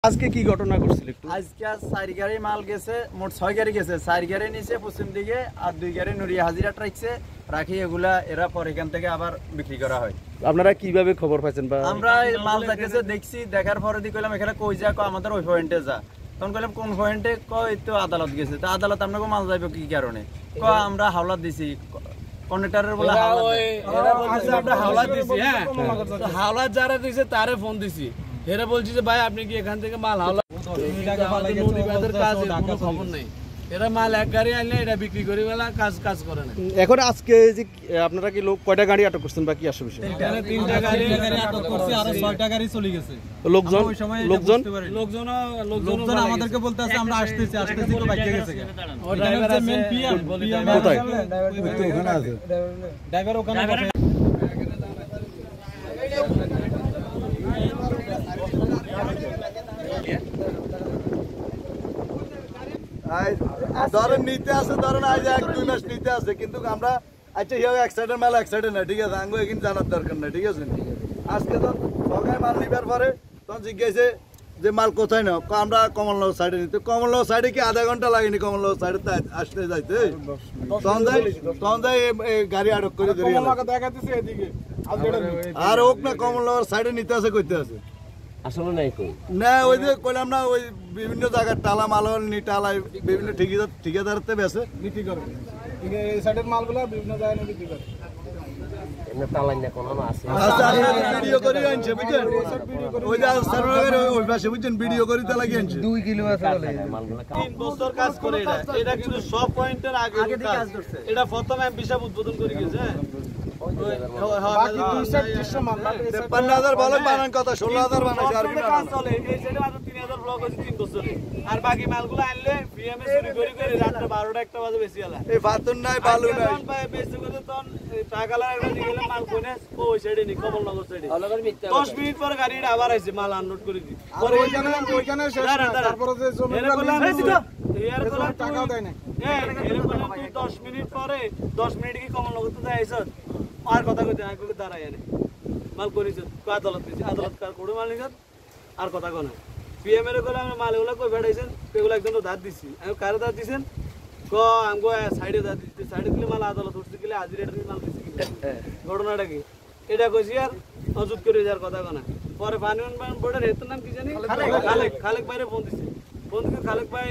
আজকে কি ঘটনা ঘটছিল একটু? আজকে 4 গাড়ি মাল গেছে, মোট 6 গাড়ি গেছে। 4 গাড়ি নিচে পশ্চিম দিকে আর 2 গাড়ি নুরিয়া হাজিরা রাখছে, রাখি এগুলা এরা পরে এখান থেকে আবার বিক্রি করা হয়। আপনারা কিভাবে খবর পাইছেন? বা আমরা মাল যাইতেছে দেখছি, দেখার পরে দি কইলাম এখানে কই যা, আমাদের ওই পয়েন্টে যা। তখন কইলাম কোন পয়েন্টে? কই তো আদালত গেছে। তো আদালত আপনাকে মাল যাইব কি কারণে? আমরা হাওলাত দিছি, কন্ডাক্টরের বলে হাওলাত দিছি। হ্যাঁ, হাওলাত যারা দিছে তারে ফোন দিছি। এরা বলছি যে ভাই আপনি কি এখান থেকে মাল হাওলাত কাজ খবর নেই। এরা মাল এক গাড়ি আনলে এটা বিক্রি করে বেলা কাজ করে না। এখন আজকে যে আপনারা কি লোক কয়টা গাড়ি আটক করছেন বা কি আসে বিষয়? এখানে 3টা গাড়ি আটক করছি আর 6টা গাড়ি চলে গেছে। লোকজন আমাদেরকে বলতে আছে আমরা আসতেছি তো বাইকে গেছে। ওই ড্রাইভার আছে, মেন পিএম কোথায়? ওখানে আছে ড্রাইভার, ওখানে বসে। ধরেন নিতে আছে, ধরেন আজ 1-2 মাস নিতে আছে, কিন্তু আমরা আচ্ছা ইয়ে এক সাইডের মাল এক সাইডে না, ঠিক আছে, আঙ্গো এখানে জানার দরকার না, ঠিক আছে। আজকে তো সবাই মাল নিবার পরে তখন জিজ্ঞাসে যে মাল কোথায় না, আমরা কমলনগর সাইডে নিতে। কমলনগর সাইডে কি আধা ঘন্টা লাগেনি কমলনগর সাইডে আসতে যাইতে? তখন যাই গাড়ি আটক করে ধরে আর হোক না, কমলনগর সাইডে নিতে আছে, করতে আছে আসলে নাই কই না। ওই যে কইলাম না, ওই বিভিন্ন জায়গার টালা মাল টালা বিভিন্ন ঠিকাদারতে বেছে বিক্রি করে। এই সাইডের মালগুলো বিভিন্ন জায়গায় বিক্রি করে। ভিডিও করে আনছে, বুঝছেন? ওই যে ওই পাশে, বুঝছেন, ভিডিও করে তালা কি আনছে। 2 কিলো আছে বলে 3 বছর কাজ করে এটা কিন্তু সব পয়েন্টের আগে কাজ করছে। এটা প্রথম এমপি সাহেব উদ্বোধন করে গেছে। বাকি 200 মাল 5000 বলে বানান কথা, 16000 বানাইছে। আর কাজ চলে এই সাইডে মাত্র 3000 ব্লক হইছে 3 বছরে। আর বাকি মালগুলো আনলে পিএমএ চুরি করে রাতে 12টা 1টা বাজে বেশি আলা। এই ফাতুন নাই, বালু নাই, তখন ভাই বেশি করে তখন টাকালা একটা দিলে মাল কোনে ওই সাইডে নি, কমলনগর সাইডে 10 মিনিট পরে গাড়িটা আবার আইছে, মাল আনলোড করে দি। পরে ওইখানে শেষ, তারপরে যে জমি এর কোলা টাকাও দেয় না। এর কোলা তুই 10 মিনিট পরে 10 মিনিট কি কমলনগর তো যাইছ আর কথা কইতে না, কই দাঁড়ায় এনে মাল করিছ কো আদালত দিছি, আদালত কার কোড়ে মাল নিছ আর কথা কোন পিএম এর কোলা আমরা মাল এগুলা কই বেড়াইছেন, এগুলা একদম তো দাঁত দিছি। আমি কারে দাঁত দিছেন? ক আমগো সাইডে দাঁত দিছি, সাইডে দিলে মাল আদালত উঠছে গেলে আজি রেট মাল দিছি। ঘটনাটা কি এটা কইছি আর অজুত করে যার কথা কোনা। পরে ফানুন বোর্ডের হেতর নাম কি জানি, খালেক ভাইরে ফোন দিছি। ফোন দিকে খালেক ভাই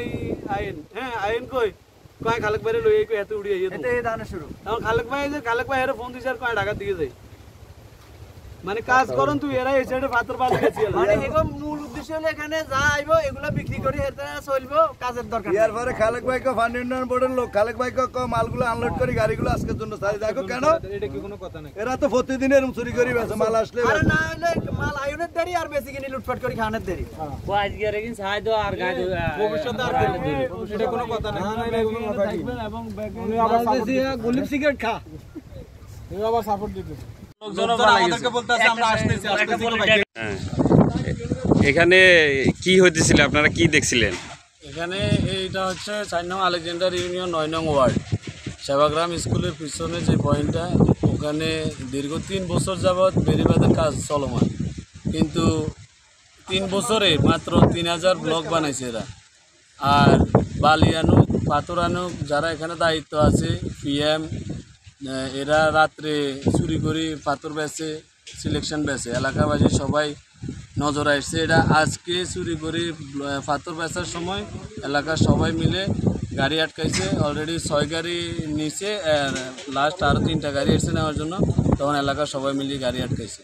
আইন, হ্যাঁ আইন কই কয় খালেক ভাইরে লই কই এত উড়িয়ে এত এই দানা শুরু। এখন খালেক ভাই এর ফোন দিছে আর কয় ঢাকা দিকে যাই, মানে কাজ করন তুই এরা এই সাইডে পাথর বাদ গেছি। মানে এগো মূল উদ্দেশ্য হলো এখানে যা আইবো এগুলা বিক্রি করি, এতে চলবো, কাজের দরকার। এর পরে খালেক ভাই কো ফান্ড ইউনিয়ন বোর্ডের লোক, খালেক ভাই কো মালগুলো আনলোড করি, গাড়িগুলো আজকের জন্য সারি। দেখো কেন এটা কি কোনো কথা নাই, এরা তো প্রতিদিন এরকম চুরি করি বেছে মাল আসলে। আরে না হলে মাল আয়নের দেরি আর বেশি কিনে লুটপাট করি খানের দেরি। ও আজকে রেগিন সাহায্য আর গায় ভবিষ্যতে আর এটা কোনো কথা নাই। এটা কোনো কথা নাই। এবং উনি আবার গুলিপ সিগারেট খা, উনি আবার সাপোর্ট দিতেছে। এখানে কি হইতেছিল, আপনারা কি দেখছিলেন? এখানে এইটা হচ্ছে 4 নং আলেকজান্ডার ইউনিয়ন 9 নং ওয়ার্ড সেবাগ্রাম স্কুলের পিছনে যে পয়েন্টটা, ওখানে দীর্ঘ 3 বছর যাবৎ বেড়িবাঁধের কাজ চলমান, কিন্তু 3 বছরে মাত্র 3000 ব্লক বানাইছে এরা। আর বালি আনুক, পাথর আনুক, যারা এখানে দায়িত্ব আছে পিএম, এরা রাত্রে চুরি করে পাথর বেচে, সিলেকশন বেচে, এলাকাবাসী সবাই নজর আসছে। এটা আজকে চুরি করে পাথর বেচার সময় এলাকার সবাই মিলে গাড়ি আটকাইছে। অলরেডি 6 গাড়ি নিচে, লাস্ট আরও 3টা গাড়ি এসে নেওয়ার জন্য, তখন এলাকার সবাই মিলে গাড়ি আটকাইছে।